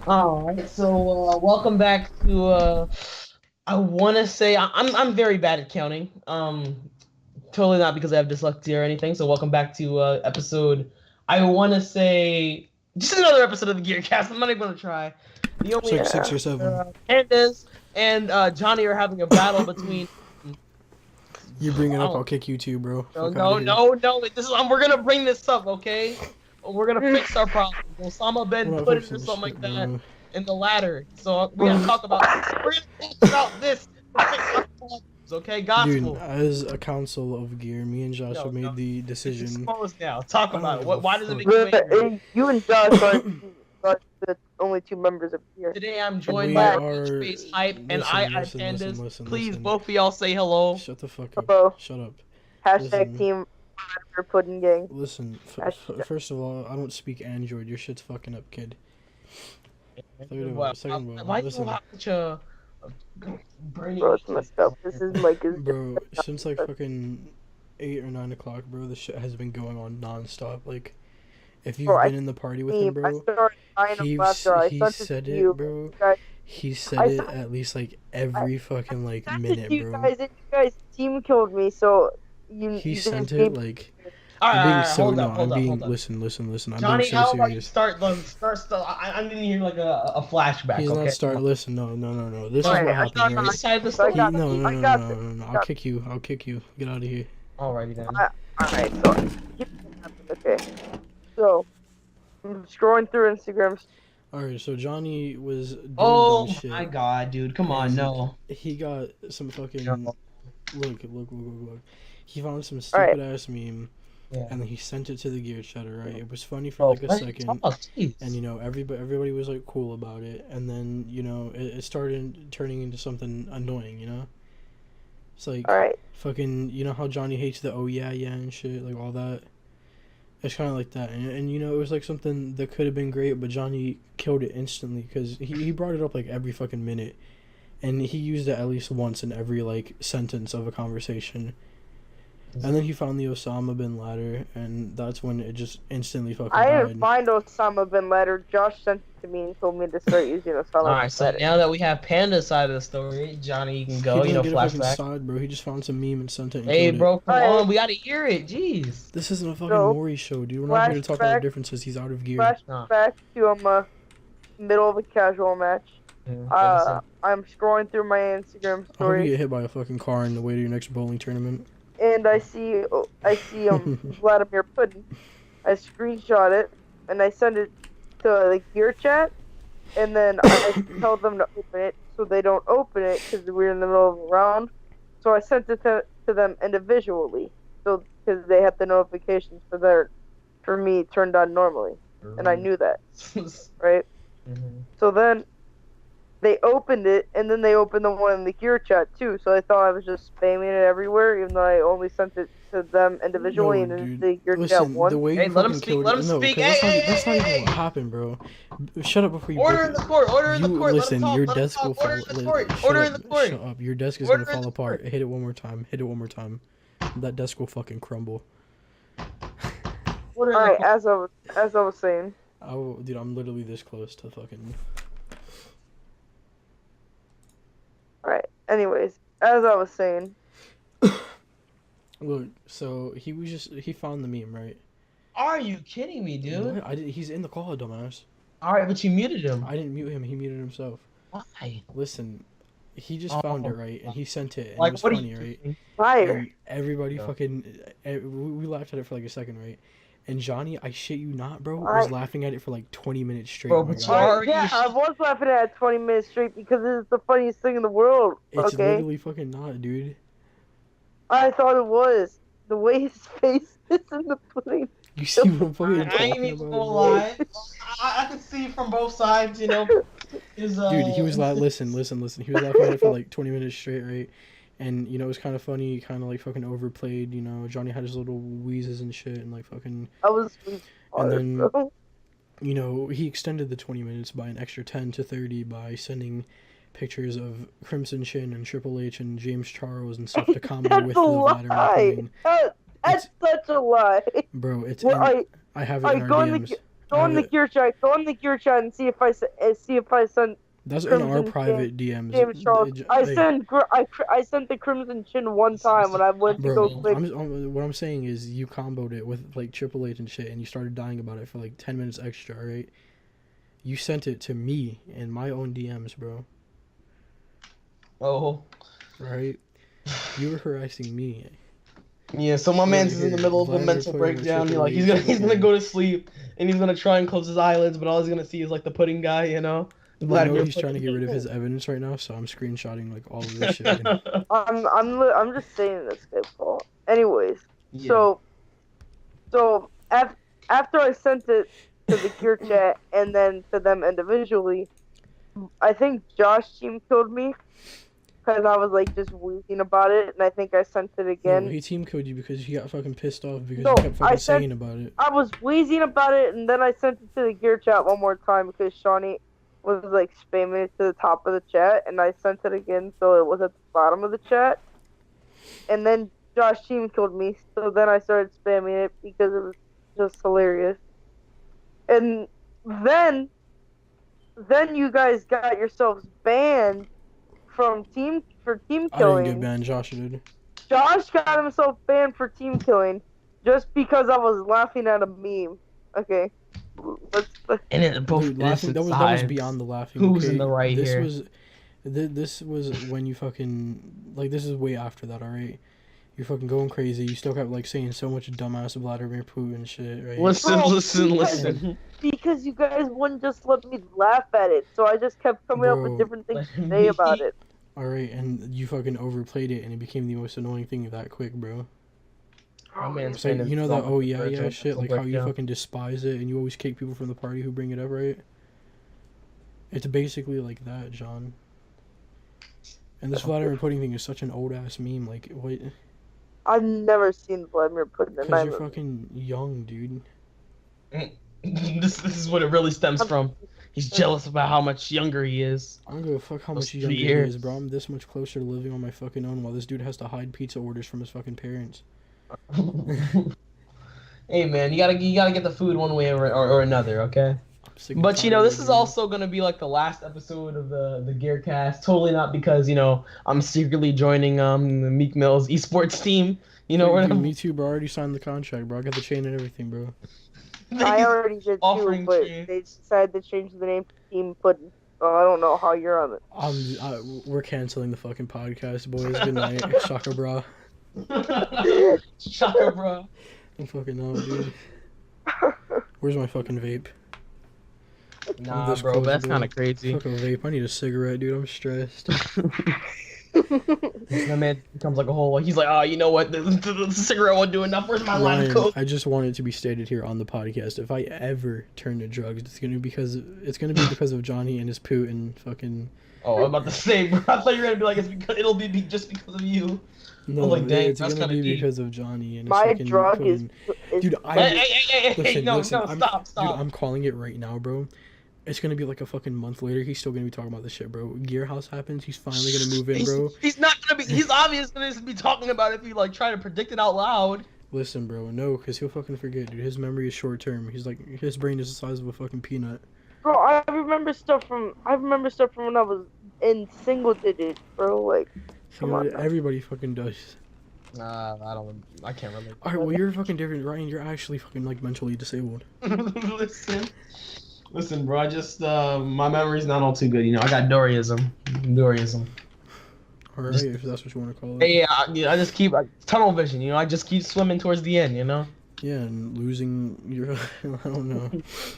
All right, so welcome back to I want to say I'm very bad at counting. Totally not because I have dyslexia or anything. So welcome back to episode. I want to say just another episode of the Gearcast. I'm not even gonna try. The It's only like 6 or 7. Candace and Johnny are having a battle between. You bring it up, Oh, I'll kick you too, bro. no, Fuck no, outta here. no. This is we're gonna bring this up, okay? We're gonna fix our problems. Osama We're bin not Laden fixing or this something shit, like that bro. in the ladder. So we gotta talk about. We're gonna talk about this to fix our problems, okay? Dude, Gospel. as a council of gear, me and Josh No, have no. made the It's decision. exposed now. Talk I don't about it. give a Why does it make fuck. you angry? You and Josh are the only two members of here. Today I'm joined We by are- RageFaceHYPE and iiPandaz. listen. Please, both of y'all say hello. Shut the fuck up. Hello. Shut up. Hashtag Listen. team for Pudding Gang. Listen, Hashtag- first of all, I don't speak Android. Your shit's fucking up, kid. Second of Why all, do you listen. have such a burning? Bro, it's messed up. This is like his Bro, since like fucking 8 or 9 o'clock, bro, this shit has been going on non-stop. Like, if you've Bro, been in the party with him, team. I bro, started crying he of laughter. I he sent said to it, you. bro. Guys, He said I it sent- at least like every fucking like sent it minute, to you bro. guys, and you guys team killed me, so you. He you sent guys it gave- like All I'm right, being so hold no, up, hold I'm up, being hold up. listen. I'm Johnny, being how so about you serious. start. I didn't hear like a flashback. He's okay? not start. Listen, no. This All is right, what I happened, thought right? this side of the So I story. got- No. I got this. I'll kick you. Get out of here. Alrighty then. Alright, so okay. So I'm scrolling through Instagram. All right, so Johnny was doing Oh dumb shit. my god, dude! Come on, And no. He got some fucking No. look. He found some Alright. stupid ass meme, Yeah. and then he sent it to the gear chatter. Right, it was funny for like a second, and you know everybody was like cool about it, and then you know it started turning into something annoying. You know, it's like Alright. fucking. You know how Johnny hates the oh yeah and shit, like all that. It's kind of like that, and you know it was like something that could have been great, but Johnny killed it instantly because he brought it up like every fucking minute, and he used it at least once in every like sentence of a conversation. And then he found the Osama bin Laden, and that's when it just instantly fucking I died. didn't find Osama bin Laden. Josh sent it to me and told me to start using Osama Alright, bin so Laden. now that we have Panda's side of the story, Johnny, you can He go. didn't You know, get a fucking flashback. side, bro. He just found some meme and sent it. And Hey, killed bro, come Alright. on, we gotta hear it. Jeez. It. This isn't a fucking So, Maury show, dude. We're not here to talk about the flashback- differences. He's out of gear. Flashback to middle of a casual match. I'm scrolling through my Instagram I hope you story, get hit by a fucking car on the way to your next bowling tournament. and I see Vladimir Pudding. I screenshot it and I send it to the gear chat, and then I tell them to open it, so they don't open it because we're in the middle of a round. So I sent it to them individually, so because they had the notifications for me turned on normally, and I knew that, right? So then they opened it, and then they opened the one in the gear chat too. So I thought I was just spamming it everywhere, even though I only sent it to them individually, No, and then dude. the gear chat Listen, one. the way Hey, you let him fucking speak, killed let it. him No, speak. because Hey, that's not hey, even hey. what happened, bro. Shut up before you. Order break in it. the court. Order in the You court. listen. Let him Your talk, let him desk will talk. Order fall. in the court. Shut Order up, in the court. Shut up. Your desk is Order gonna in fall the apart. court. Hit it one more time. That desk will fucking crumble. Order in the Alright, court. as I was saying, Dude, I'm literally this close to fucking. alright. Anyways, as I was saying, Look, so he found the meme, right? Are you kidding me, dude? What? He's in the call, dumbass. Alright, but you muted him. I didn't mute him. He muted himself. Why? Listen, he just found it, right, and he sent it, and it Like, was what are funny, you right? doing? fire. And everybody Yeah. fucking we laughed at it for like a second, right? And Johnny, I shit you not, bro, was I- laughing at it for like 20 minutes straight. Bro, my but God. you are- Yeah, you I was laughing at it 20 minutes straight because this is the funniest thing in the world. It's Okay, literally fucking not, dude. I thought it was the way his face is in the pudding. You see what I'm fucking I ain't talking even about, gonna bro? lie. I can see from both sides, you know. His, Dude, he was like, listen. He was laughing at it for like 20 minutes straight, right? And you know, it was kind of funny, kind of like fucking overplayed. You know, Johnny had his little wheezes and shit, and like fucking. I was. And then- bro. You know, he extended the 20 minutes by an extra 10 to 30 by sending pictures of Crimson Chin and Triple H and James Charles and stuff to combo That's with a the Vladimir lie. Pudding. That's such a lie. Bro, it's Well, in, I have it I in our go in the DMs. Go on the gear chat and see if I sent. That's in our Crimson private DMs. James Charles. I sent the Crimson Chin one time when I went to go click. What I'm saying is you comboed it with like Triple H and shit, and you started dying about it for like 10 minutes extra. All right, you sent it to me in my own DMs, bro. Oh. Right, you were harassing me. Yeah, so my man's is in the middle of a mental breakdown. He's gonna go to sleep and he's gonna try and close his eyelids, but all he's gonna see is like the pudding guy, you know. I know he's trying to get rid of his evidence right now, so I'm screenshotting like all of this shit. I'm just saying this, guy, Paul. Anyways, Yeah. so after I sent it to the gear chat and then to them individually, I think Josh team killed me because I was like just wheezing about it, and I think I sent it again. No, he team killed you because he got fucking pissed off because you kept fucking saying about it. I was wheezing about it, and then I sent it to the gear chat one more time because Shawnee was like spamming it to the top of the chat, and I sent it again so it was at the bottom of the chat. And then Josh team killed me, so then I started spamming it because it was just hilarious. And then you guys got yourselves banned from team killing. I didn't get banned, Josh did. Josh got himself banned for team killing just because I was laughing at a meme. Okay. And it both Dude, laughing, that was beyond the laughing. Who's okay? in the right here? This was when you fucking like this is way after that, alright? You're fucking going crazy. You still kept like saying so much dumbass Vladimir Putin shit, right? Listen. Because you guys wouldn't just let me laugh at it, so I just kept coming up with different things to say about it. Alright, and you fucking overplayed it, and it became the most annoying thing that quick, bro. Oh man, so you know that shit, like how you fucking despise it, and you always kick people from the party who bring it up, right? It's basically like that, John. And this Vladimir Pudding thing is such an old ass meme. Like, what? I've never seen Vladimir Pudding. Because you're fucking young, dude. This is what it really stems from. He's jealous about how much younger he is. I don't give a fuck how much younger he is, bro. I'm this much closer to living on my fucking own while this dude has to hide pizza orders from his fucking parents. Hey man, you gotta get the food one way or another, okay? But you know, this is also gonna be like the last episode of the Gearcast. Totally not because I'm secretly joining the Meek Mill's esports team. Dude, me too, bro. I already signed the contract, bro. I got the chain and everything, bro. I already did too, but they decided to change the name to Team Pudding. So I don't know how you're on it. We're canceling the fucking podcast, boys. Good night, Shaka bra. Shaka bra. I'm fucking out, dude. Where's my fucking vape? Nah, bro, that's kind of crazy. Fuck a vape. I need a cigarette, dude. I'm stressed. My man becomes like a whole. He's like, oh, you know what? The cigarette won't do enough. Where's my line of coke? I just want it to be stated here on the podcast. If I ever turn to drugs, it's gonna be because of Johnny and his poot and fucking. Oh, I'm about to say, bro. I thought you were gonna be like, it'll be just because of you. No, like, dang, it's gonna be because of Johnny and his my fucking drug pudding. is. Dude, Hey, no, stop. Dude, I'm calling it right now, bro. It's gonna be like a fucking month later. He's still gonna be talking about this shit, bro. Gear House happens. He's finally gonna move in, bro. He's not gonna be. He's obviously gonna be talking about it if you like try to predict it out loud. Listen, bro. No, because he'll fucking forget, dude. His memory is short term. He's like his brain is the size of a fucking peanut. Bro, I remember stuff from when I was in single digits, bro. Like, come on. Everybody fucking does. I can't relate. Alright, well you're fucking different, Ryan. You're actually fucking like mentally disabled. Listen, bro. I just my memory's not all too good. I got Doryism. Alright, if that's what you want to call it. Yeah. I just keep tunnel vision. I just keep swimming towards the end. Yeah, and losing your, I don't know.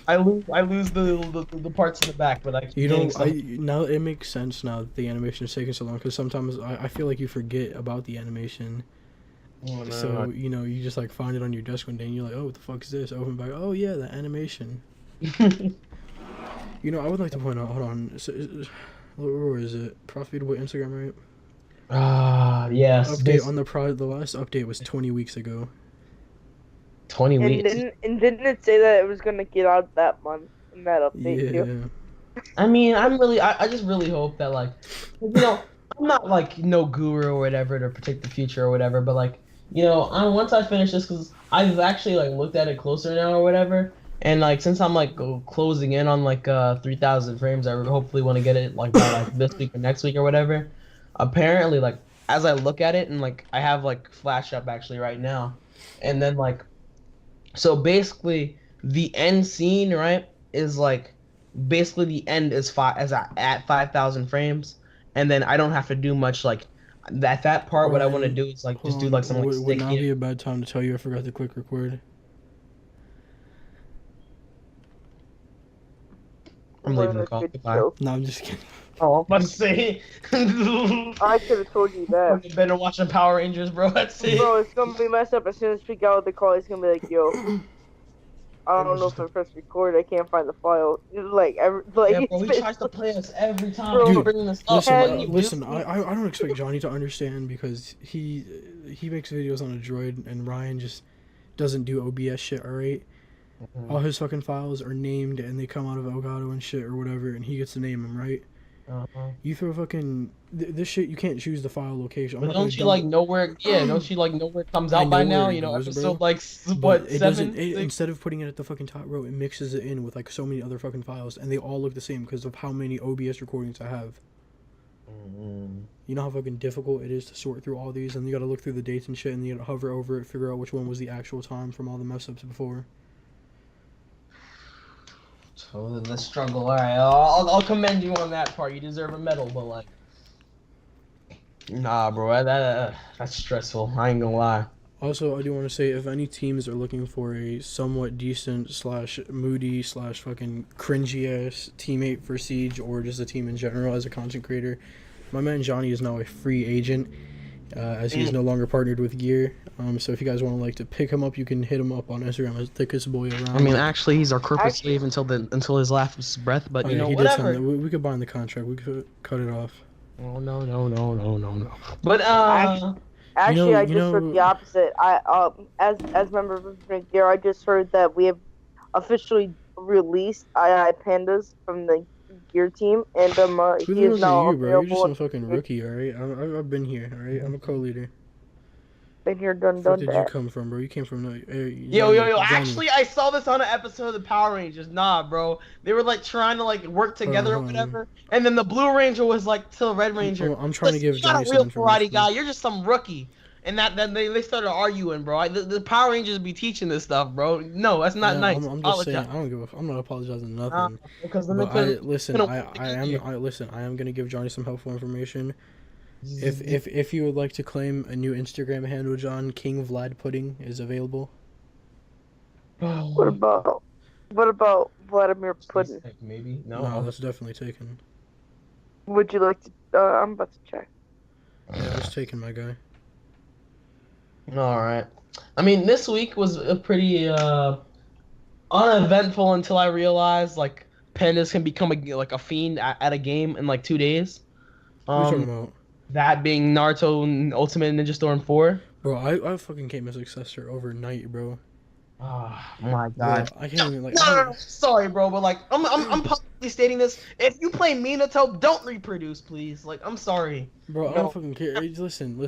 I lose the parts in the back, but now it makes sense now that the animation is taking so long because sometimes I feel like you forget about the animation. Oh, no. So you just like find it on your desk one day and you're like, oh, what the fuck is this? Open back. Oh yeah, the animation. I would like to point out. Hold on. Where is it? Prof Beetle Boy Instagram, right? Yes. Update on the last update was 20 weeks ago. 20 weeks. And didn't it say that it was gonna get out that month in that update too? I mean, I just really hope that I'm not like no guru or whatever to predict the future or whatever, but once I finish this, because I've actually looked at it closer now or whatever, And like since I'm like closing in on like 3,000 frames, I hopefully want to get it like by like this week or next week or whatever. Apparently, like as I look at it and like I have like Flash up actually right now, and then like so basically the end scene right is like basically the end is at 5,000 frames, and then I don't have to do much like that part. What I want to Ryan, do is like just hold do on. like some like Would now be sticky. a bad time to tell you I forgot to click record? I'm What leaving the a call. good Goodbye. joke. No, I'm just kidding. Oh, I'm about to say. I could have told you that. You've been watching Power Rangers, bro. That's it. Bro, it's gonna be messed up as soon as we get out of the call. He's gonna be like, "Yo, I don't know if I press record. I can't find the file." Like, Yeah, bro, he tries to play us every time Bro, we bring this up. Listen, Hey, Like, listen. I don't expect Johnny to understand because he makes videos on a Droid and Ryan just doesn't do OBS shit. All right. All his fucking files are named and they come out of Elgato and shit or whatever, and he gets to name them, right? You throw fucking this shit. You can't choose the file location. I'm But not gonna don't you dump- like know where? Yeah, don't you like know where it comes I out by know now? where it You know, goes, episode bro. like But what it 7? doesn't. 6? Instead of putting it at the fucking top row, it mixes it in with like so many other fucking files, and they all look the same because of how many OBS recordings I have. You know how fucking difficult it is to sort through all these, and you gotta look through the dates and shit, and you gotta hover over it, figure out which one was the actual time from all the mess ups before. So the struggle. All right, I'll commend you on that part. You deserve a medal, but like, nah, bro, that's stressful. I ain't gonna lie. Also, I do want to say if any teams are looking for a somewhat decent slash moody slash fucking cringy ass teammate for Siege or just a team in general as a content creator, my man Johnny is now a free agent as he is no longer partnered with Gear. So if you guys want to like to pick him up, you can hit him up on Instagram as thickest boy around. I mean, actually, he's our corporate slave until his last breath. But you know, he did whatever. something. We could bind the contract. We could cut it off. Oh no. But Actually, I you just heard know- the opposite. As member of the Gear, I just heard that we have officially released iiPandaz from the Gear team, and Who he the is hell's now you, bro? You're just available. some fucking rookie, alright? I've been here, alright? I'm a co-leader. Been here, done Where did you that. come from, bro? You came from yo. Johnny. Actually, I saw this on an episode of the Power Rangers. Nah, bro, they were like trying to like work together or hold on. whatever. And then the Blue Ranger was like to the Red Ranger. I'm trying to give You're not Johnny a real some karate information. guy. You're just some rookie. And then they started arguing, bro. The Power Rangers be teaching this stuff, bro. No, that's not Yeah, nice. I'm just saying. I don't give a. I'm not apologizing nothing. Because then But they listen. I am gonna give Johnny some helpful information. If you would like to claim a new Instagram handle, John, King Vlad Pudding is available. What about Vladimir Putin? Maybe No, that's definitely taken. Would you like to? I'm about to check. Yeah, it's taken, my guy. All right. I mean, this week was a pretty uneventful until I realized like pandas can become a fiend at a game in like 2 days. What are you talking about? That being Naruto and Ultimate Ninja Storm 4. Bro, I fucking came a successor overnight, bro. Oh my Bro, god. I can't even like. No, sorry, bro, but like I'm publicly stating this. If you play Minato, don't reproduce, please. Like, I'm sorry. Bro, I No. don't fucking care. Hey, listen. No.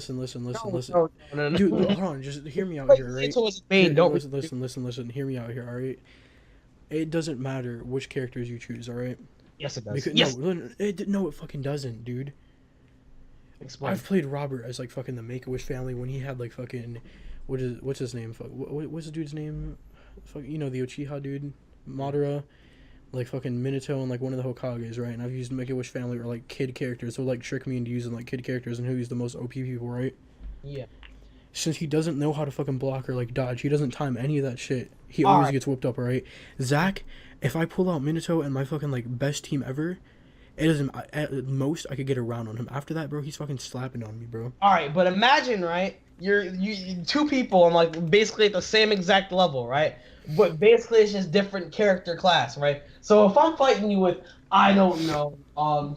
Dude, hold on, just hear me out here, right? Minato is main. Don't Listen. Hear me out here, all right? It doesn't matter which characters you choose, all right? Yes, it does. Because, Yes. no, it fucking doesn't, dude. Explain. I've played Robert as like fucking the Make-A-Wish family when he had like fucking, what's his name? What's the dude's name? Fuck, you know, the Uchiha dude, Madara, like fucking Minato and like one of the Hokages, right? And I've used Make-A-Wish family or like kid characters, so like trick me into using like kid characters and who use the most OP people, right? Yeah. Since he doesn't know how to fucking block or like dodge, he doesn't time any of that shit. He All always right. gets whooped up, alright? Zach, if I pull out Minato and my fucking like best team ever, it doesn't. At most, I could get a round on him. After that, bro, he's fucking slapping on me, bro. All right, but imagine, right? You two people on like basically at the same exact level, right? But basically it's just different character class, right? So if I'm fighting you with, I don't know,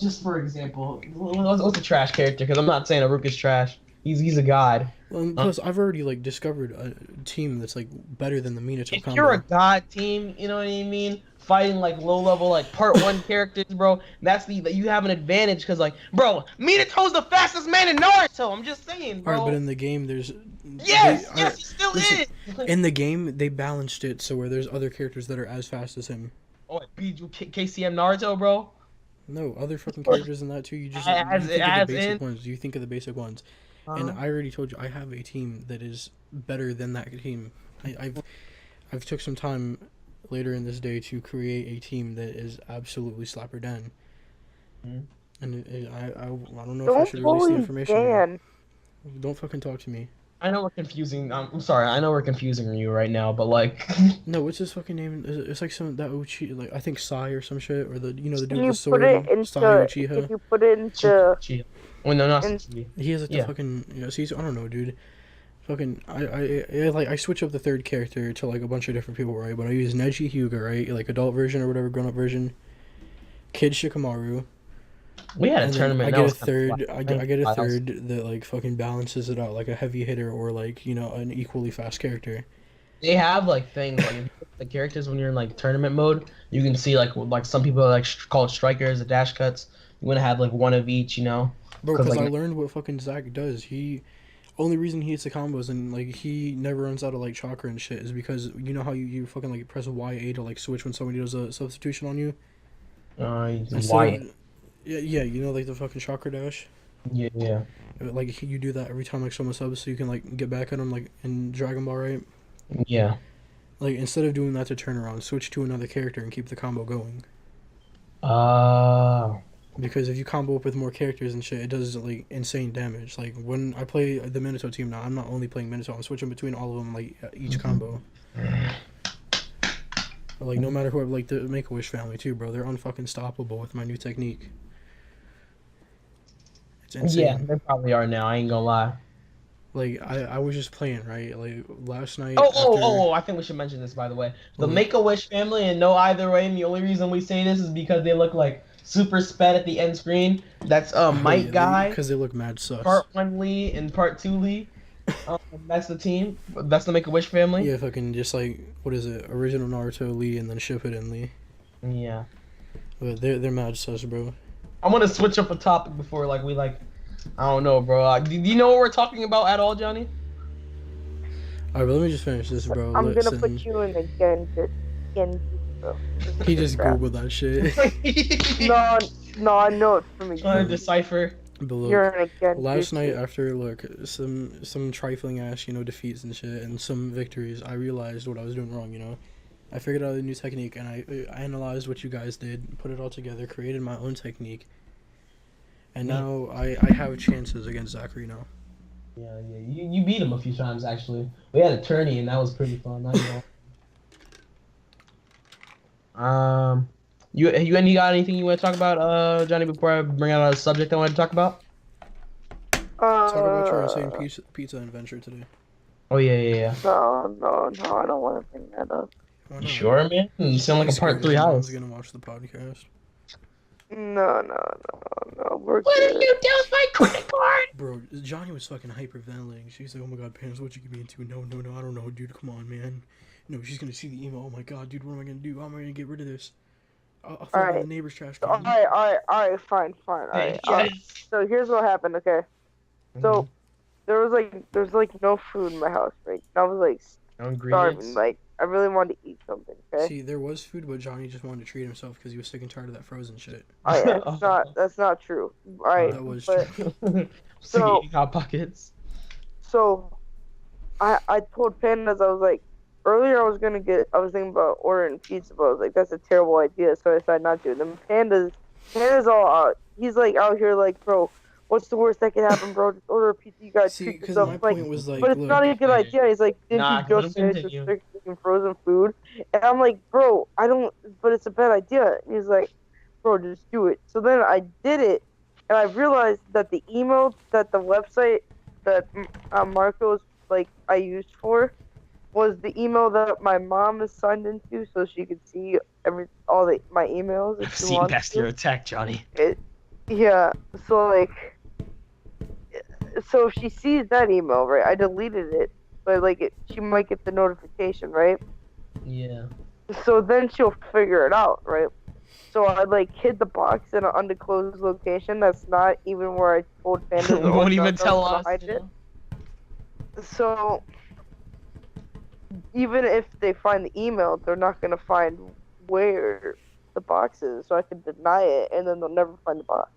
just for example, what's a trash character? Because I'm not saying Aruka's trash. He's a god. Well, and plus, I've already like discovered a team that's like better than the Minato If combo. you're a god team, you know what I mean? Fighting like low level, like part one characters, bro. That's you have an advantage because, like, bro, Minato's the fastest man in Naruto. I'm just saying, All right, but bro. in the game, there's Yes, all yes, right, he still listen, is. in the game they balanced it so where there's other characters that are as fast as him. Oh, KCM Naruto, bro. No, other fucking characters in that too. You think of the As basic in, ones. You think of the basic ones, and I already told you I have a team that is better than that team. I've took some time later in this day to create a team that is absolutely slapper den. And I don't know if I should release the information. Dan. Don't fucking talk to me. I know we're confusing. I'm sorry. I know we're confusing you right now, but like, No, what's his fucking name? It's like some that Uchi, like I think Sai or some shit, or the the dude Can with you the sword. put it into? Sai Uchiha. If you put it into, well, no, not He has like the fucking see, I don't know, dude. Fucking I switch up the third character to like a bunch of different people, right? But I use Neji Hyuga, right? Like adult version or whatever, grown up version. Kid Shikamaru. We had a tournament. I get a third. I get a third that like fucking balances it out, like a heavy hitter or like an equally fast character. They have like things like the characters when you're in like tournament mode. You can see like some people are, like call it strikers, the dash cuts. You want to have like one of each, Bro, because like, I learned what fucking Zach does. Only reason he hits the combos and like he never runs out of like chakra and shit is because you know how you fucking like press YA to like switch when somebody does a substitution on you. why? Yeah, like the fucking chakra dash. Yeah. Like you do that every time like someone subs, so you can like get back at them like in Dragon Ball, right? Yeah. Like instead of doing that to turn around, switch to another character and keep the combo going. Because if you combo up with more characters and shit, it does like insane damage. Like when I play the Minato team now, I'm not only playing Minato, I'm switching between all of them like each combo. But, like no matter who, like the Make-A-Wish family too, bro, they're unfucking stoppable with my new technique. It's insane. Yeah, they probably are now. I ain't gonna lie. Like I was just playing, right? Like last night. I think we should mention this, by the way. The Make-A-Wish family, and no either way. And the only reason we say this is because they look like super sped at the end screen. That's Mike guy. Because they look mad sus. Part 1 Lee and Part 2 Lee. That's the team. That's the Make-A-Wish family. Yeah, fucking just like what is it? Original Naruto Lee and then Shippuden Lee. Yeah. But they're mad sus, bro. I'm gonna switch up a topic before we I don't know, bro. Do you know what we're talking about at all, Johnny? Alright, but let me just finish this, bro. I'm gonna put you in the Genji, bro. He just googled that shit. No, I know it from me. Trying to decipher. But look, You're in a Genji. last night after some trifling ass defeats and shit and some victories, I realized what I was doing wrong. I figured out a new technique and I analyzed what you guys did, put it all together, created my own technique, and now I have chances against Zachary now. Yeah. You beat him a few times actually. We had a tourney and that was pretty fun. You got anything you want to talk about, Johnny? Before I bring out a subject I want to talk about. Talk about your insane pizza adventure today. Oh yeah. No, I don't want to bring that up. You sure, man? You sound like a part 3 house. I was gonna watch the podcast. No. We're what good. are you doing with my credit card? Bro, Johnny was fucking hyperventilating. She's like, "Oh my god, Pans, what you get me into?" No, I don't know, dude. Come on, man. No, she's gonna see the email. Oh my god, dude, what am I gonna do? How am I gonna get rid of this? I'll throw it in the neighbor's trash can. Alright, fine. Alright. So here's what happened, okay? So there was no food in my house, right? I was like starving, like I really wanted to eat something, okay? See, there was food, but Johnny just wanted to treat himself because he was sick and tired of that frozen shit. Oh yeah, that's not true. Alright. That was true. So eating Hot Pockets. So I told Pandas, I was like, earlier I was thinking about ordering pizza, but I was like, that's a terrible idea, so I decided not to. And then Pandas all out. He's like out here like, bro, what's the worst that could happen, bro? Just order a pizza, you gotta treat yourself. My point was like, but it's not a good idea. He's like, didn't you just finish restricting frozen food? And I'm like, bro, but it's a bad idea. And he's like, bro, just do it. So then I did it, and I realized that the email that the website that Marco's like I used for was the email that my mom is signed into, so she could see my emails. I've seen past your attack, Johnny. Yeah. So like, so if she sees that email, right? I deleted it, but like she might get the notification, right? Yeah. So then she'll figure it out, right? So I like hid the box in an undisclosed location. That's not even where I told Pandas We won't even I was tell gonna us. hide You it. know? So even if they find the email, they're not gonna find where the box is. So I can deny it, and then they'll never find the box.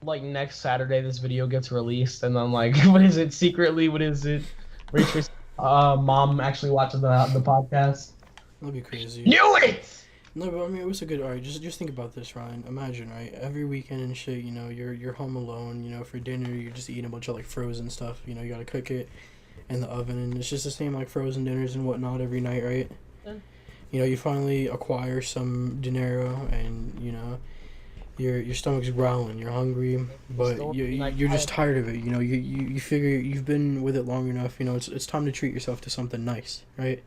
Like next Saturday, this video gets released, and then like, what is it? Secretly, what is it? Rachel's mom actually watches the podcast. That'd be crazy. Knew it. No, but I mean, it was a good. Alright, just think about this, Ryan. Imagine, right? Every weekend and shit, you know, you're home alone. You know, for dinner, you're just eating a bunch of like frozen stuff. You know, you gotta cook it in the oven, and it's just the same like frozen dinners and whatnot every night, right? Yeah. You know, you finally acquire some dinero, and you know, your stomach's growling. You're hungry, but you're just tired of it. You know, you figure you've been with it long enough. You know, it's time to treat yourself to something nice, right?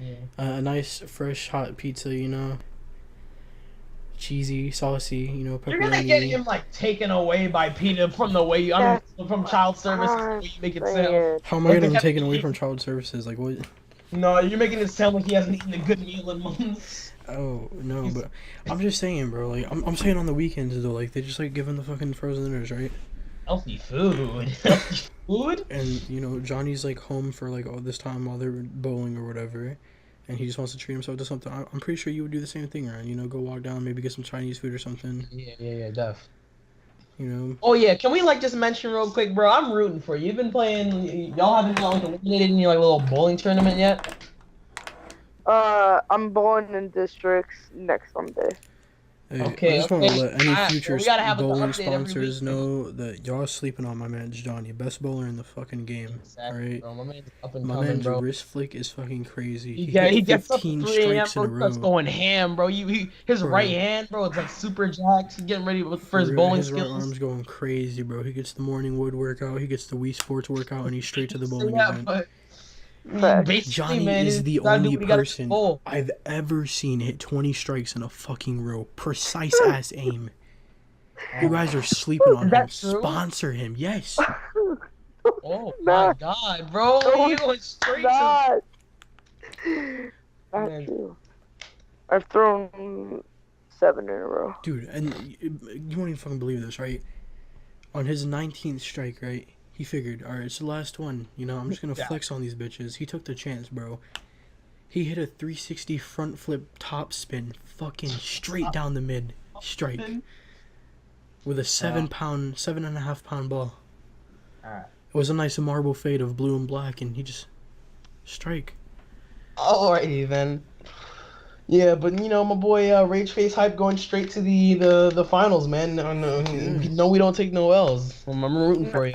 Yeah. A nice fresh hot pizza, you know, cheesy, saucy, you know, pepperoni. You're gonna get him like taken away by PETA from the way you, from child services. The way you make it sound. How am I getting him taken away from child services? Like what? No, you're making it sound like he hasn't eaten a good meal in months. Oh no, but I'm just saying, bro. Like I'm saying on the weekends though, like they just like give him the fucking frozen dinners, right? Healthy food. Healthy food. And you know Johnny's like home for like all this time while they're bowling or whatever, and he just wants to treat himself to something. I'm pretty sure you would do the same thing, right? You know, go walk down, maybe get some Chinese food or something. Yeah, def. You know. Oh yeah, can we like just mention real quick, bro? I'm rooting for you. You've been playing. Y'all haven't like eliminated in your like little bowling tournament yet. I'm bowling in districts next Sunday. Hey, Okay, I just want to let any Alright, future we gotta have an bowling update every sponsors week. know that y'all sleeping on my man Johnny, best bowler in the fucking game. Exactly, Alright, bro. My man's up and my coming, man's bro. wrist flick is fucking crazy. He hit gets up at 15 3 a.m. strikes in a bro. Starts row. going ham, bro. His Bro. right hand, bro, it's like super jacked. He's getting ready for his real, bowling his skills. right arm's going crazy, bro. He gets the morning wood workout, he gets the Wii Sports workout, and he's straight to the bowling Yeah, event. but basically, Johnny man, is he's the gotta do only what he gotta person bowl. I've ever seen hit 20 strikes in a fucking row. Precise ass aim. You guys are sleeping on Is him. that true? Sponsor him, yes. Oh Nah. my god, bro. No, You going straight to Not Man. true. I've thrown 7 in a row. Dude, and you won't even fucking believe this, right? On his 19th strike, right? He figured, alright, it's the last one. You know, I'm just gonna flex on these bitches. He took the chance, bro. He hit a 360 front flip top spin, fucking straight down the mid strike. With a 7.5 pound ball. Alright. It was a nice marble fade of blue and black, and he just strike. Alrighty then. Yeah, but you know, my boy RageFaceHYPE going straight to the finals, man. No, we don't take no L's. I'm rooting for you.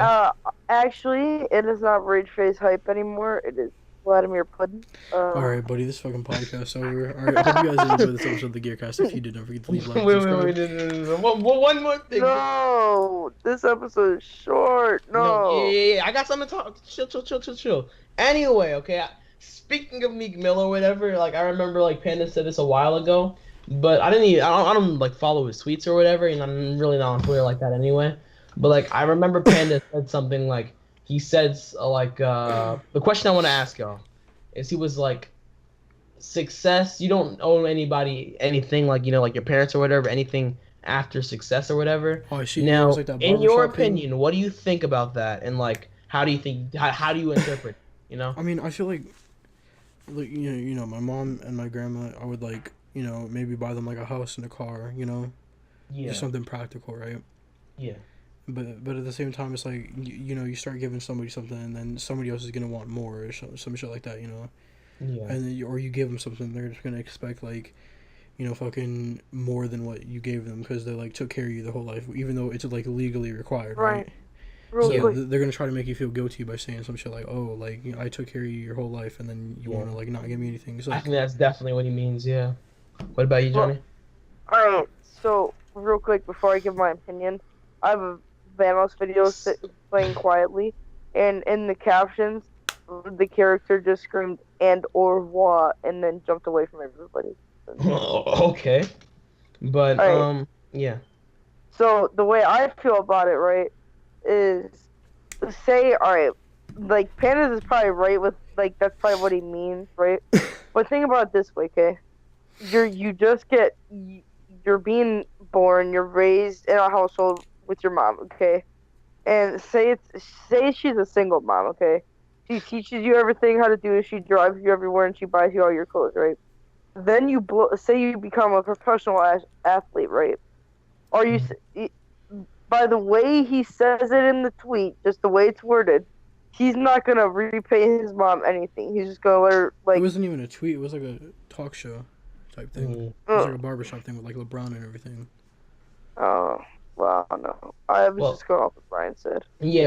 Actually, it is not RageFaceHYPE anymore. It is Vladimir Puddin. Alright, buddy, this fucking podcast's over. Alright, I hope you guys enjoyed this episode of the Gearcast. If you did, don't forget to leave a like and subscribe. Wait. One more thing. No, this episode is short. No. Yeah. I got something to talk. Chill. Anyway, okay. Speaking of Meek Mill or whatever, like I remember like Panda said this a while ago, but I don't like follow his tweets or whatever, and I'm really not on Twitter like that anyway. But like I remember Panda said something like he said like the question I want to ask y'all is he was like success, you don't owe anybody anything, like you know, like your parents or whatever, anything after success or whatever. Oh, I see. Now, Like that in your barbershop thing. opinion, what do you think about that, and like how do you think how do you interpret it, you know? I mean, I feel like you know, my mom and my grandma, I would like, you know, maybe buy them like a house and a car, you know, just something practical, right? Yeah. But at the same time, it's like you know, you start giving somebody something, and then somebody else is gonna want more or some shit like that, you know. Yeah. And then or you give them something, they're just gonna expect like, you know, fucking more than what you gave them because they like took care of you the whole life, even though it's like legally required, right? Real So quick. they're gonna try to make you feel guilty by saying some shit like, "Oh, like you know, I took care of you your whole life, and then you want to like not give me anything." It's I like, think that's definitely what he means. Yeah. What about you, Johnny? Alright, so real quick before I give my opinion, I have a Vamos video playing quietly, and in the captions, the character just screamed "and au revoir" and then jumped away from everybody. Okay. But Alright. yeah. So the way I feel about it, right, is say, all right, like Pandas is probably right with like that's probably what he means, right? But think about it this way, okay? You're being born, you're raised in a household with your mom, okay? And say she's a single mom, okay? She teaches you everything how to do. She drives you everywhere, and she buys you all your clothes, right? Then say you become a professional athlete, right? Or by the way he says it in the tweet, just the way it's worded, he's not gonna repay his mom anything. He's just gonna let her It like. wasn't even a tweet. It was like a talk show type thing. It was like a barbershop thing with like LeBron and everything. Oh, well, no. I was just going off what Brian said. Yeah,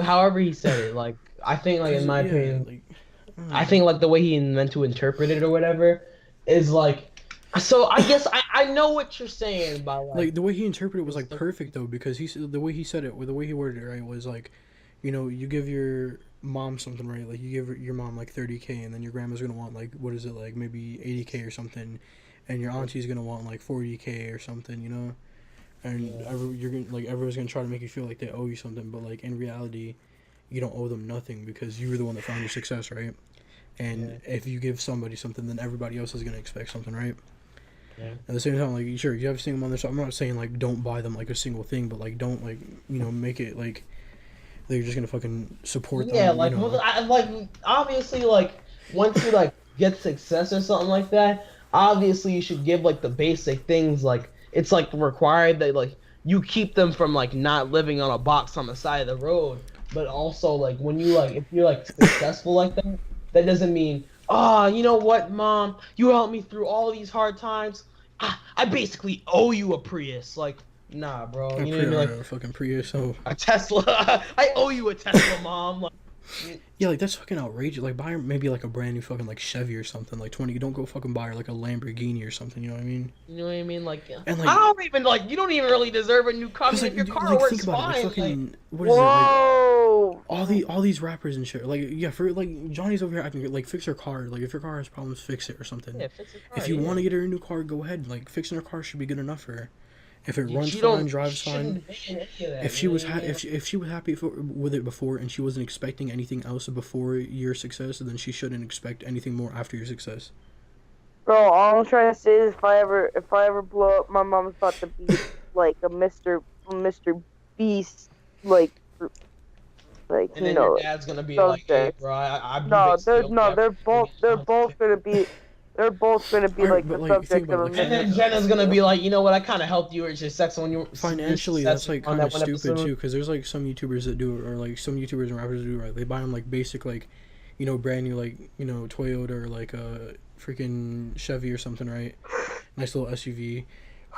however he said it, like I think, like in my opinion, like, I think like the way he meant to interpret it or whatever is like. So I guess I know what you're saying by like the way he interpreted it was like perfect though, because the way he said it, or the way he worded it, right, was like, you know, you give your mom something, right? Like you give your mom like 30K, and then your grandma's gonna want like, what is it, like maybe 80K or something, and your auntie's gonna want like 40K or something, you know, and you're gonna like everyone's gonna try to make you feel like they owe you something, but like in reality, you don't owe them nothing because you were the one that found your success, right? And if you give somebody something, then everybody else is gonna expect something, right? Yeah. At the same time, like, sure, you have a single mother, so I'm not saying, like, don't buy them, like, a single thing, but, like, don't, like, you know, make it, like, they're just gonna fucking support them. Yeah, like, you know? like, obviously, like, once you, like, get success or something like that, obviously you should give, like, the basic things, like, it's, like, required that, like, you keep them from, like, not living on a box on the side of the road, but also, like, when you, like, if you're, like, successful like that, that doesn't mean, oh, you know what, Mom? You helped me through all these hard times. I basically owe you a Prius. Like, nah, bro. You know what I mean? Like, a fucking Prius. So a Tesla. I owe you a Tesla, Mom. Like, yeah, like that's fucking outrageous. Like buy her maybe like a brand new fucking like Chevy or something. Like 20. You don't go fucking buy her like a Lamborghini or something. You know what I mean? You know what I mean? Like, and like I don't even like. You don't even really deserve a new car. I mean, like, if your car like, works think about fine. it, like, fucking, like, what is it? Like, Whoa! all these rappers and shit. Like yeah, for like Johnny's over here acting like fix her car. Like if your car has problems, fix it or something. yeah, fix your car, If you want to get her a new car, go ahead. Like fixing her car should be good enough for her. If it runs She fine, drives fine. That, If she was if she was happy with it before and she wasn't expecting anything else before your success, then she shouldn't expect anything more after your success. Bro, all I'm trying to say is if I ever blow up, my mom's about to be like a Mr. Beast, like and you then know. your dad's gonna be like, hey, bro, they're both gonna be. They're both gonna be like the subject of a and then Jenna's gonna be like, you know what? I kind of helped you with your sex when you financially. That's like kind of stupid too, because there's like some YouTubers that do it, or like some YouTubers and rappers that do it, right. They buy them like basic, like, you know, brand new, like, you know, Toyota or like a freaking Chevy or something, right? Nice little SUV.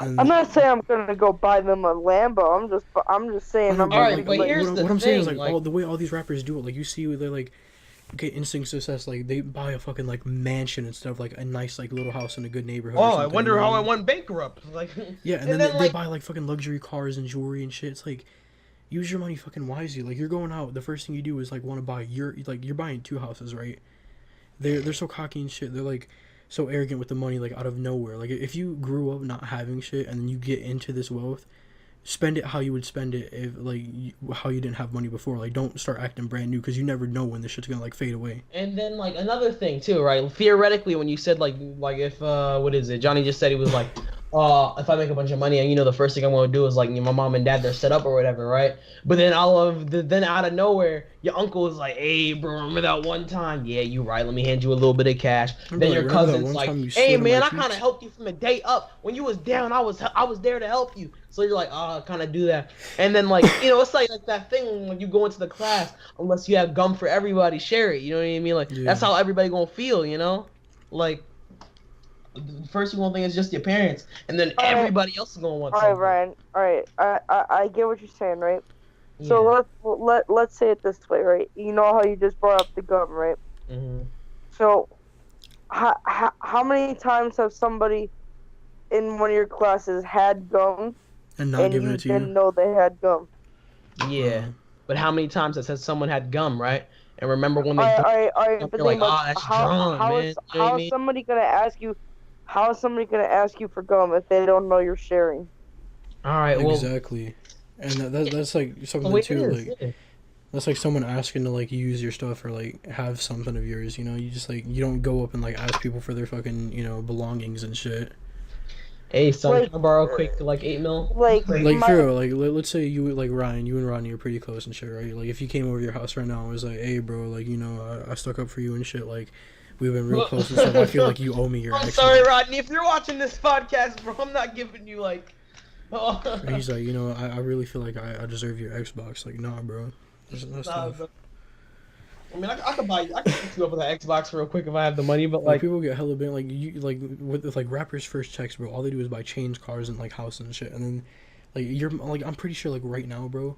And I'm not saying I'm gonna go buy them a Lambo. I'm just saying. Alright, but here's what I'm saying is like all the way all these rappers do it. Like you see, they're like get instant success. Like they buy a fucking like mansion and stuff, like a nice like little house in a good neighborhood. Oh, I wonder how I went bankrupt. Like yeah, and then they buy like fucking luxury cars and jewelry and shit. It's like use your money fucking wisely. Like you're going out, the first thing you do is like want to buy you're buying 2 houses, right? They're so cocky and shit. They're like so arrogant with the money, like out of nowhere. Like if you grew up not having shit and then you get into this wealth, spend it how you would spend it if like how you didn't have money before. Like don't start acting brand new, because you never know when this shit's gonna like fade away. And then like another thing too, right? Theoretically, when you said like if what is it? Johnny just said he was like, if I make a bunch of money, and you know the first thing I want to do is like, you know, my mom and dad, they're set up or whatever, right? But then then out of nowhere, your uncle is like, hey bro, remember that one time? Yeah, you right. Let me hand you a little bit of cash. Then your cousin's like, hey man, I kind of helped you from the day up. When you was down, I was there to help you. So you're like, oh, kind of do that. And then like, you know, it's like that thing when you go into the class, unless you have gum for everybody, share it. You know what I mean? Like that's how everybody gonna feel, you know? Like first you won't think it's just your parents, and then everybody else is gonna want something. All right, Ryan. All right, I get what you're saying, right? Yeah. So let's say it this way, right? You know how you just brought up the gum, right? Mm-hmm. So how many times have somebody in one of your classes had gum and not giving it to you? Didn't know they had gum? Yeah, but how many times has someone had gum, right? And remember when they all right, you're like, oh, that's drunk, man. How is somebody gonna ask you? How is somebody gonna ask you for gum if they don't know you're sharing? All right, well, exactly, and that's like something too, That's like someone asking to like use your stuff or like have something of yours. You know, you just like you don't go up and like ask people for their fucking belongings and shit. Hey, son, Like, can I borrow a quick like 8 mil? Like, Like my, for real, like let's say you like Ryan, you and Rodney are pretty close and shit, right? Like if you came over to your house right now and was like, hey bro, like I stuck up for you and shit, like we've been real close and stuff. I feel like you owe me your. I'm Xbox. sorry, Rodney. If you're watching this podcast, bro, I'm not giving you like. And he's like, I really feel like I deserve your Xbox. Like, nah, bro. That's Nah, tough. bro. I mean, I could hook you up with an Xbox real quick if I have the money, but Like like, people get hella bent like you like with like rappers' first checks, bro. All they do is buy chains, cars, and like houses and shit. And then like you're like I'm pretty sure like right now, bro.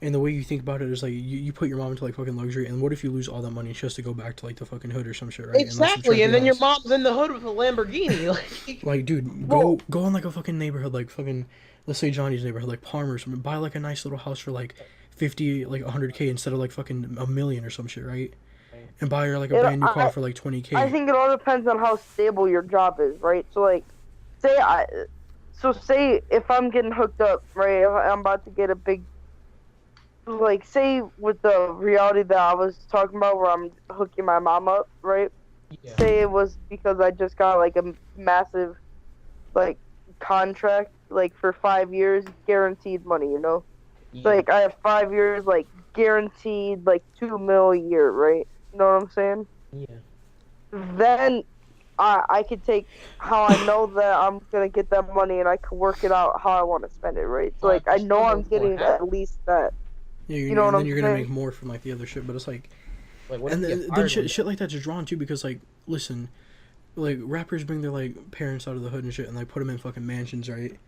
And the way you think about it is like you put your mom into like fucking luxury, and what if you lose all that money just to go back to like the fucking hood or some shit, right? exactly, and then your mom's in the hood with a Lamborghini, like dude, go on like a fucking neighborhood, like fucking let's say Johnny's neighborhood, like Palmer's, buy like a nice little house for like 50, like 100K instead of like fucking $1 million or some shit, right? And buy her like a brand new car for like 20K. I think it all depends on how stable your job is, right? So like, say if I'm getting hooked up, right? If I'm about to get a big, like, say with the reality that I was talking about, where I'm hooking my mom up, right? Yeah. Say it was because I just got like a massive, like, contract, like for 5 years, guaranteed money, you know? Yeah. Like I have 5 years, like guaranteed, like $2 million a year, right? You know what I'm saying? Yeah. Then I could take how I know that I'm gonna get that money, and I can work it out how I want to spend it, right? So like I know I'm getting at least that. Yeah, you know what I'm saying? You're gonna make more from like the other shit, but it's like, what and if you get then fired shit like that's drawn too because like listen, like rappers bring their like parents out of the hood and shit and like put them in fucking mansions, right?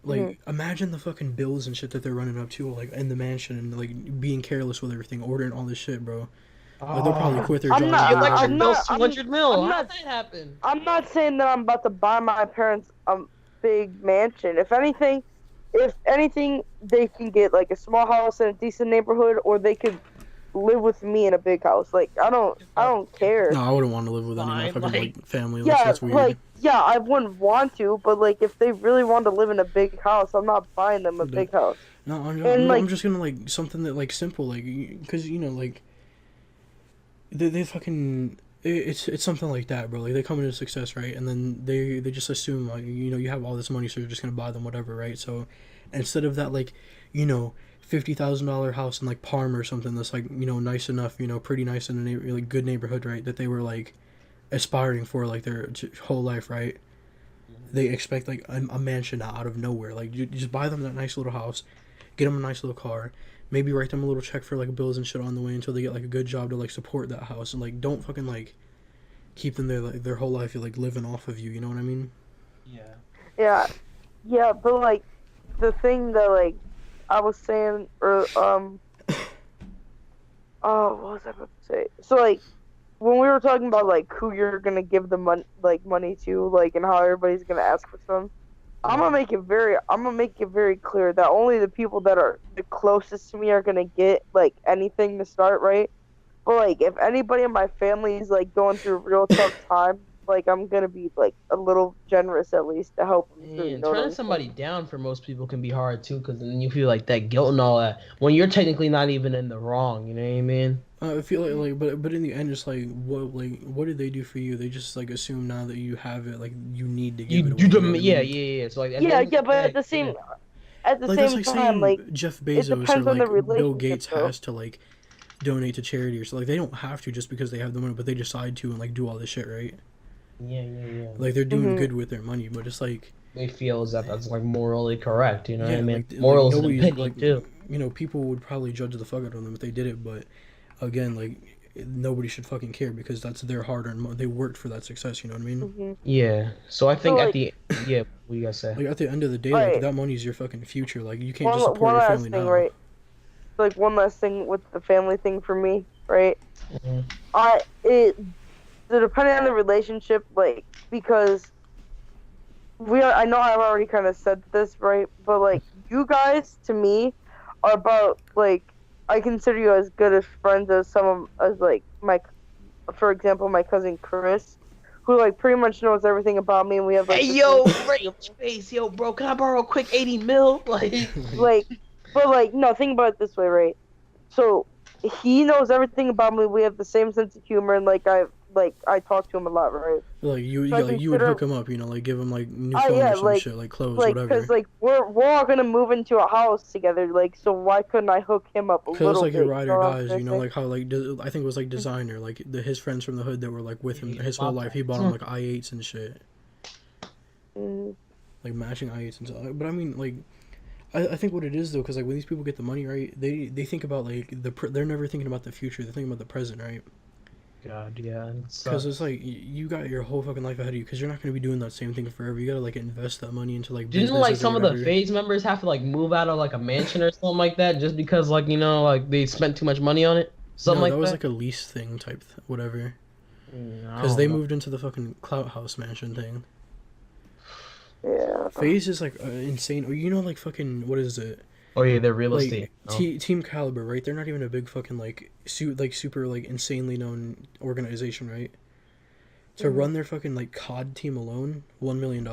Like imagine the fucking bills and shit that they're running up to like in the mansion and like being careless with everything, ordering all this shit, bro. Like, they'll probably quit their job. Your electric bill's I'm 200 mil. How not- did that happen? I'm not saying that I'm about to buy my parents a big mansion. If anything, they can get like a small house in a decent neighborhood, or they could live with me in a big house. Like I don't care. No, I wouldn't want to live with any of my fucking like family. Like, Yeah, that's weird. like yeah, I wouldn't want to, but like if they really want to live in a big house, I'm not buying them a big house. No, And, like- I'm just gonna like something that like simple, like because like they fucking it's something like that, bro. Like they come into success, right, and then they just assume like you have all this money, so you're just gonna buy them whatever, right? So instead of that, like $50,000 house in like Parma or something that's like nice enough, pretty nice in a like good neighborhood, right? That they were like aspiring for like their whole life, right? They expect like a mansion out of nowhere. Like you just buy them that nice little house, get them a nice little car, maybe write them a little check for like bills and shit on the way until they get like a good job to like support that house, and like don't fucking like keep them there like their whole life like living off of you. You know what I mean? Yeah, but like the thing that like I was saying, or oh, what was I about to say? So like when we were talking about like who you're gonna give the money to, like, and how everybody's gonna ask for some, I'm gonna make it very clear that only the people that are the closest to me are gonna get like anything to start, right? But like if anybody in my family is like going through a real tough time, like I'm gonna be like a little generous at least to help them. And turning somebody down for most people can be hard too, because then you feel like that guilt and all that when you're technically not even in the wrong. You know what I mean? I feel like but in the end, it's like what did they do for you? They just like assume now that you have it, like you need to give it away. Yeah. So like but at the same That's like time, saying like Jeff it Bezos depends or on the like Bill relationship, Gates though. has to like donate to charity or so. Like they don't have to just because they have the money, but they decide to and like do all this shit, right? Yeah. Like they're doing good with their money, but it's like They feel as if that's like morally correct. You know what I mean? like, Morals like, and nobody's, opinion like, too. People would probably judge the fuck out of them if they did it, but again, like nobody should fucking care because that's their hard-earned money. They worked for that success. You know what I mean? Yeah. So I think So, at the what do you guys say? Like at the end of the day, Right. like that money's your fucking future. Like you can't just support your family now. Right? Like one last thing with the family thing for me, right? Mhm. Depending on the relationship, like, because I know I've already kind of said this, right? But like you guys to me are about, like, I consider you as good as friends as like for example, my cousin Chris, who like pretty much knows everything about me, and we have like Hey yo, RageFace, yo, bro, can I borrow a quick 80 mil? Like, but like no, think about it this way, right? So he knows everything about me. We have the same sense of humor, and I talk to him a lot, right? Like you, So yeah, like you would hook him up, you know, like give him like new phone yeah, or some shit, like clothes, because whatever. we're all gonna move into a house together, like, so why couldn't I hook him up a Cause it's little like your bit? ride You or know what I'm dies, trying you to know, say? like how like I think it was like designer, like his friends from the hood that were like with him Yeah, his whole life. He bought him Hmm. like i8s and shit, Mm, like matching i8s and stuff. But I mean, like I think what it is though, because like when these people get the money, right, they think about like they're never thinking about the future. They're thinking about the present, right? God, yeah, it Because it's sucks. like you got your whole fucking life ahead of you. Because you're not gonna be doing that same thing forever. You gotta like invest that money into like Didn't like businesses or some of the whatever. phase members have to like move out of like a mansion or something like that just because like like they spent too much money on it? Something No, that like was that? like a lease thing whatever. I Because they don't know. moved into the fucking Clout House mansion thing. yeah. Phase is like insane. Or you know, like fucking what is it? Oh yeah, they're real estate. Like Oh. Team Caliber, right? They're not even a big fucking like super like insanely known organization, right? To Mhm. run their fucking like COD team alone, $1 million.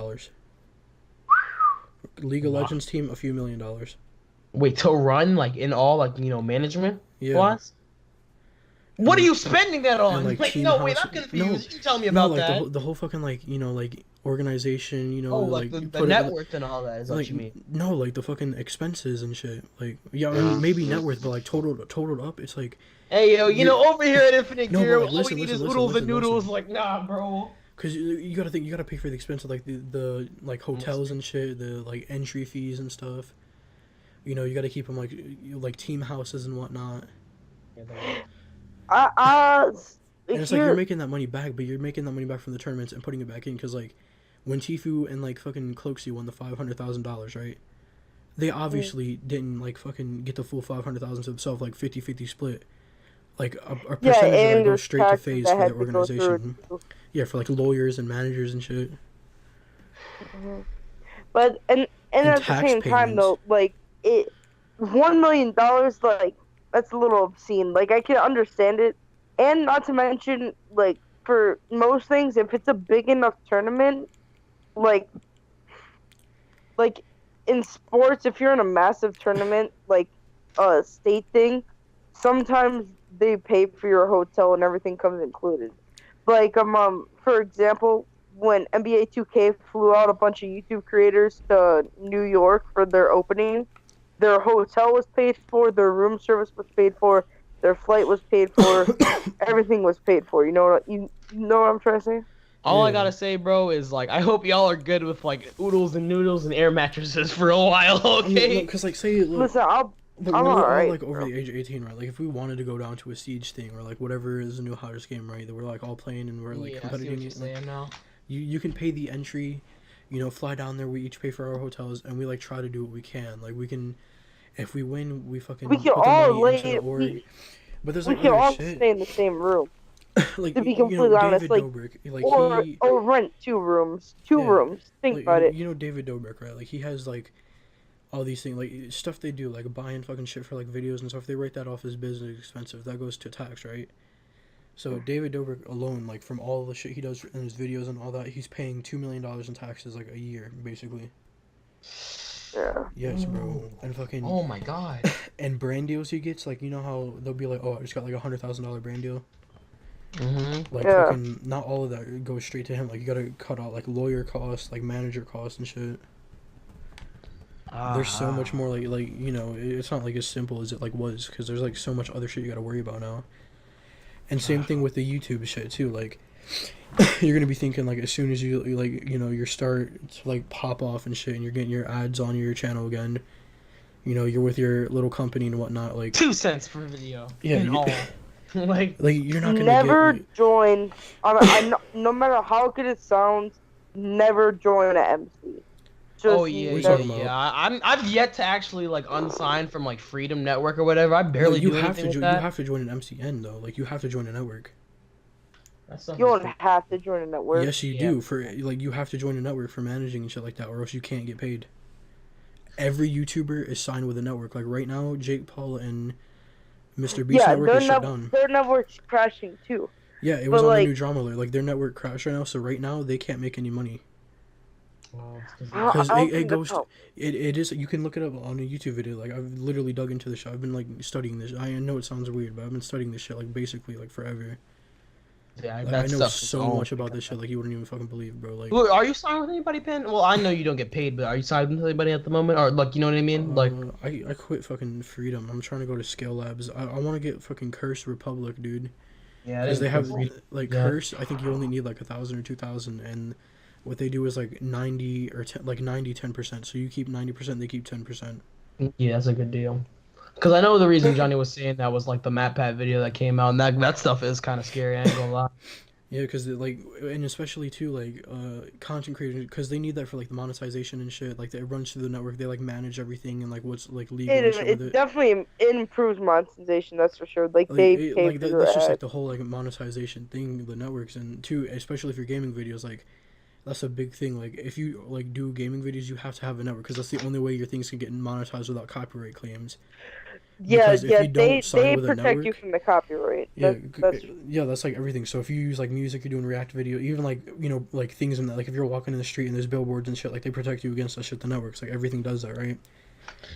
League of Wow. Legends team, a few $1 million. Wait, to run like in all like management Yeah, wise? and What are you spending that on? like Like, Team no, wait, House. I'm No, confused. You can tell me no, about like that. the whole fucking like like organization. You know, Oh, like like the, you the put it net worth and all that is what like you mean. no, like the fucking expenses and shit. Like yeah, I mean maybe net worth, but like totaled up, it's like Hey, yo, you're over here at Infinite no, but Gear, like all we need is oodles and noodles. listen. Like, nah, bro. Because you gotta think, you gotta pay for the expense of like the like hotels and shit, the like entry fees and stuff. You know, you gotta keep them like team houses and whatnot. I, I, And it's like you're here, making that money back, but you're making that money back from the tournaments and putting it back in. Because like when Tifu and like fucking Cloaksy won the $500,000, right? They mm, obviously didn't like fucking get the full 500,000 to themselves, like 50-50 split. Like a yeah, percentage of that and goes there's straight to taxes phase that for their had to go through it organization. too. Yeah, for like lawyers and managers and shit. Mhm. But and And at the tax same time payments. though, like it, $1 million, like that's a little obscene. Like I can understand it, and not to mention, like for most things, if it's a big enough tournament, like like in sports, if you're in a massive tournament, like a state thing, sometimes they pay for your hotel and everything comes included. Like for example, when NBA 2K flew out a bunch of YouTube creators to New York for their opening, their hotel was paid for, their room service was paid for, their flight was paid for, everything was paid for. You know what I'm trying to say? All I Yeah. gotta say, bro, is like I hope y'all are good with like oodles and noodles and air mattresses for a while, I mean, no, okay? because like say look, Listen, but I'm when we're all alright, like over bro. the age of 18, right? Like if we wanted to go down to a siege thing or like whatever is the new hottest game, right? That we're like all playing and we're like Yeah, I see what competing you're it. Like saying now. you can pay the entry, you know, fly down there. We each pay for our hotels and we like try to do what we can. Like we can, if we win, we We fucking can put the all money into the lay org. But there's we like can other all shit, stay in the same room. like To be you know completely honest, David like Dobrik, like or he, or rent two rooms, two yeah, rooms. Think like about it. you know David Dobrik, right? Like he has like all these things like stuff they do like buying fucking shit for like videos and stuff, they write that off as business expensive, that goes to tax, right? So David Dobrik alone, like from all the shit he does in his videos and all that, he's paying $2 million in taxes like a year basically. Yeah. Yes, bro. Ooh. And fucking Oh my god. and brand deals he gets, like you know how they'll be like, oh, I just got like $100,000 brand deal. Mm-hmm. Like Yeah. fucking not all of that goes straight to him, like you gotta cut out like lawyer costs, like manager costs and shit. There's so much more like you know, it's not like as simple as it like was, because there's like so much other shit you gotta worry about now. And same thing with the YouTube shit too. Like you're gonna be thinking like as soon as you like you know your start to like pop off and shit, and you're getting your ads on your channel again. You know you're with your little company and whatnot. Like 2 cents per video yeah, in all. Like, like you're not gonna get Never like, join. No matter how good it sounds, never join an MC. oh Just yeah, what are you yeah, talking never. about? yeah. I've yet to actually like unsign from like Freedom Network or whatever. I No, barely you do have anything to with you that. have to join an MCN though. Like you have to join a network. That stuff You is don't pretty. have to join a network. Yes, you Yeah. do. For like you have to join a network for managing and shit like that, or else you can't get paid. Every YouTuber is signed with a network. Like right now, Jake Paul and Mr. Beast Yeah, network is shut down. their network's crashing too. Yeah, it was But on the like, new drama alert. Like their network crashed right now, so right now they can't make any money. Because I don't it think goes, that's how- it is. You can look it up on a YouTube video. Like I've literally dug into this shit. I've been like studying this. I know it sounds weird, but I've been studying this shit like basically like forever. Yeah, Like, that I know stuff is so all- much about this shit. Like you wouldn't even fucking believe, bro. Like, Look, are you signed with anybody, Pen? Well, I know you don't get paid, but are you signed with anybody at the moment? Or like, you know what I mean? Like, I quit fucking Freedom. I'm trying to go to Scale Labs. I want to get fucking Cursed Republic, dude. yeah, Because they have like Yeah. Curse. I think you only need like 1,000 or 2,000, and what they do is like 90 or 10, like 90-10%. So you keep 90%, they keep 10%. Yeah, that's a good deal. Because I know the reason Johnny was saying that was like the MatPat video that came out, and that stuff is kind of scary. I ain't gonna lie. Yeah, because like, and especially too like content creators, because they need that for like the monetization and shit. Like it runs through the network, they like manage everything and like what's like legal and shit with It it. definitely improves monetization, that's for sure. Like, Like, they it- pay like for that, your that's just like ads. the whole like monetization thing, the networks, and too, especially if you're gaming videos, like that's a big thing. Like if you like do gaming videos, you have to have a network because that's the only way your things can get monetized without copyright claims. Yeah, Because if yeah, you don't sign they with a protect you network- from the copyright. Yeah, That's yeah, that's like everything. So if you use like music, you're doing React video, even like like things in that. Like if you're walking in the street and there's billboards and shit, like they protect you against that shit. The networks, like everything does that, right?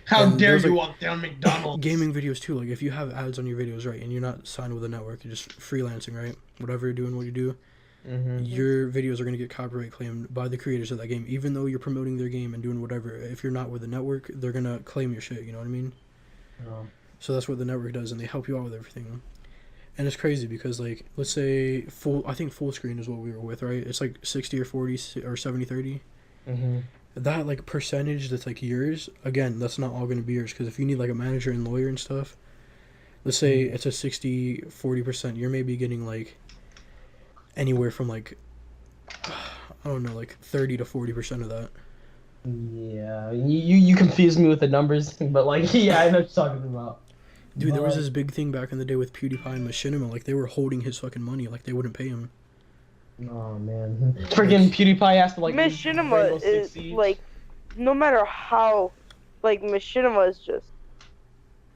How And dare there's, you like, walk down McDonald's? Gaming videos too. Like if you have ads on your videos, right, and you're not signed with a network, you're just freelancing, right? Whatever you're doing, what you do, your videos are gonna get copyright claimed by the creators of that game, even though you're promoting their game and doing whatever. If you're not with a network, they're gonna claim your shit. You know what I mean? Oh. So that's what the network does, and they help you out with everything. And it's crazy because, like, let's say I think full screen is what we were with, right? It's like 60 or 40 or 70-30. That, like, percentage that's, like, yours, again, that's not all going to be yours. Because if you need, like, a manager and lawyer and stuff, let's say it's a 60-40%, you're maybe getting, like, anywhere from, like, I don't know, like, 30 to 40% of that. Yeah, you confused me with the numbers, but like, yeah, I know what you're talking about. Dude, there was But- this big thing back in the day with PewDiePie and Machinima. Like, they were holding his fucking money. Like, they wouldn't pay him. Oh man, freaking PewDiePie has to like. Machinima Rainbow is Six Siege. like, no matter how, like, Machinima is just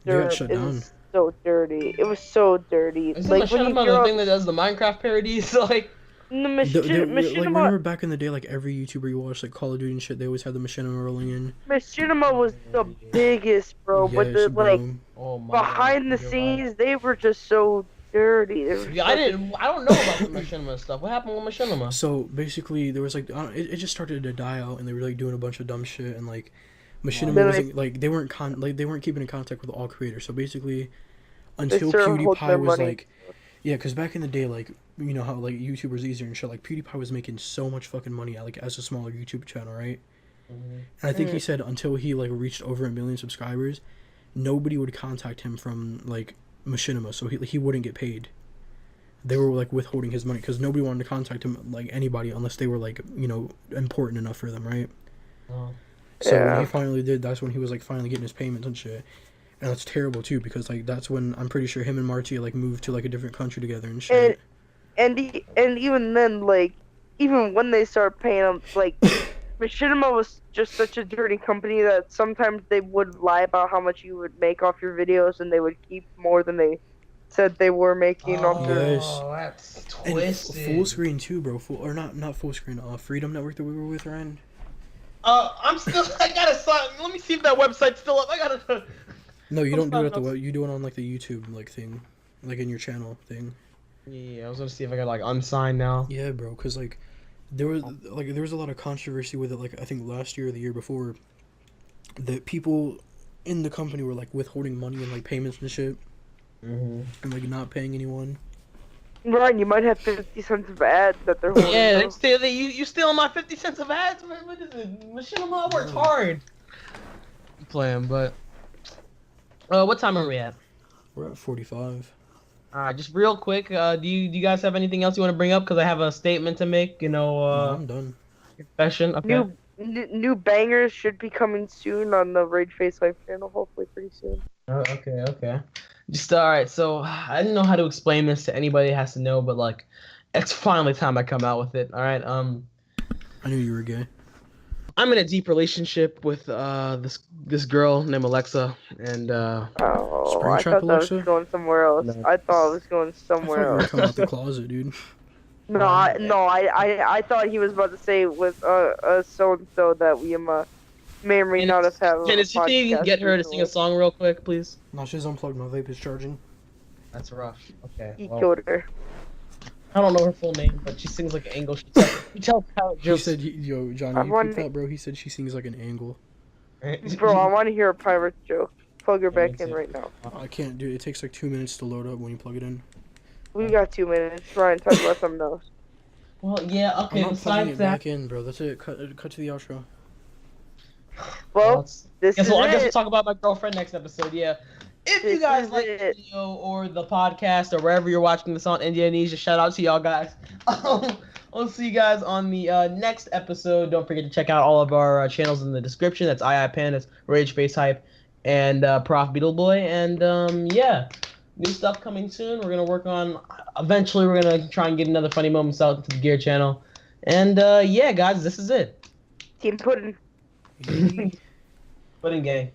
They got dirt. shut It down. was so dirty. It was so dirty. Isn't Like, when you Machinima hear the all thing that does the Minecraft parodies? Like, the Like, Machinima, remember back in the day, like, every YouTuber you watched, like, Call of Duty and shit, they always had the Machinima rolling in. Machinima was the biggest, bro. But Yes, the bro. like oh my. behind the God, you're scenes, they were just so dirty. They were right. Yeah, I don't know about the Machinima stuff. What happened with Machinima? So, basically, there was, like, it just started to die out, and they were, like, doing a bunch of dumb shit, and, like, Machinima Then wasn't, like, they weren't keeping in contact with all creators. So, basically, They until started holding their PewDiePie was, money. like, yeah, because back in the day, like, you know how, like, YouTubers easier and shit, like, PewDiePie was making so much fucking money, like, as a smaller YouTube channel, right? And I think he said until he, like, reached over 1 million subscribers, nobody would contact him from, like, Machinima, so he wouldn't get paid. They were, like, withholding his money, because nobody wanted to contact him, like, anybody, unless they were, like, you know, important enough for them, right? Oh. So when Yeah. he finally did, that's when he was, like, finally getting his payments and shit. And that's terrible, too, because, like, that's when I'm pretty sure him and Marty, like, moved to, like, a different country together and shit. And even then, like, even when they started paying them, like, Machinima was just such a dirty company that sometimes they would lie about how much you would make off your videos, and they would keep more than they said they were making off their. Yes. Oh, that's And twisted. full screen, too, bro. Not full screen, Freedom Network that we were with, Ryan. I'm still. I gotta sign. Let me see if that website's still up. I gotta. No, you don't do it at the What's web. You do it on, like, the YouTube, like, thing. Like, in your channel thing. Yeah, I was gonna see if I could like unsign now. Yeah, bro, because, like, there was a lot of controversy with it, like, I think last year or the year before, that people in the company were, like, withholding money and, like, payments and shit, and, like, not paying anyone. Ryan, you might have 50 cents of ads that they're holding. Yeah, though. you stealing my 50 cents of ads? What is it? Machinima works hard. I'm playing, but what time are we at? We're at 45. Just real quick. Do you guys have anything else you want to bring up? Because I have a statement to make. You know, No, I'm done. confession. Okay. New bangers should be coming soon on the RageFaceHYPE channel, hopefully pretty soon. Oh, okay. Just all right. So I didn't know how to explain this to anybody that has to know, but like, it's finally time I come out with it. All right. I knew you were gay. I'm in a deep relationship with this girl named Alexa, and Oh, Springtrap I thought that Alexa? was going somewhere else. No. I thought it was going I thought you somewhere were else. coming out the closet, dude. I thought he was about to say with so and so that we may or may not have had. Dennis, you think you can get her to sing a song real quick, please? No, she's unplugged. My vape is charging. That's rough. Okay. He Well, killed her. I don't know her full name, but she sings like an angle. She tells how He jokes. said, "Yo, Johnny, you peep that, bro?" He said she sings like an angle. Bro, I want to hear a pirate joke. Plug her Yeah, me back in too. right now. I can't, dude. It takes like 2 minutes to load up when you plug it in. We got 2 minutes. Ryan, talk about something else. Well, yeah. I'm Okay. not plugging Besides it that, back in, bro. That's it. Cut to the outro. Well, this guess is what? I guess we'll it. talk about my girlfriend next episode. Yeah. If you This guys is like the it. video or the podcast or wherever you're watching this on Indonesia, shout out to y'all guys. We'll see you guys on the next episode. Don't forget to check out all of our channels in the description. That's iiPandaz, RageFaceHYPE, and Prof Beetle Boy. And yeah, new stuff coming soon. We're gonna work on. Eventually, we're gonna try and get another funny moments out to the Gear channel. And yeah, guys, this is it. Team Pudding. Pudding gang.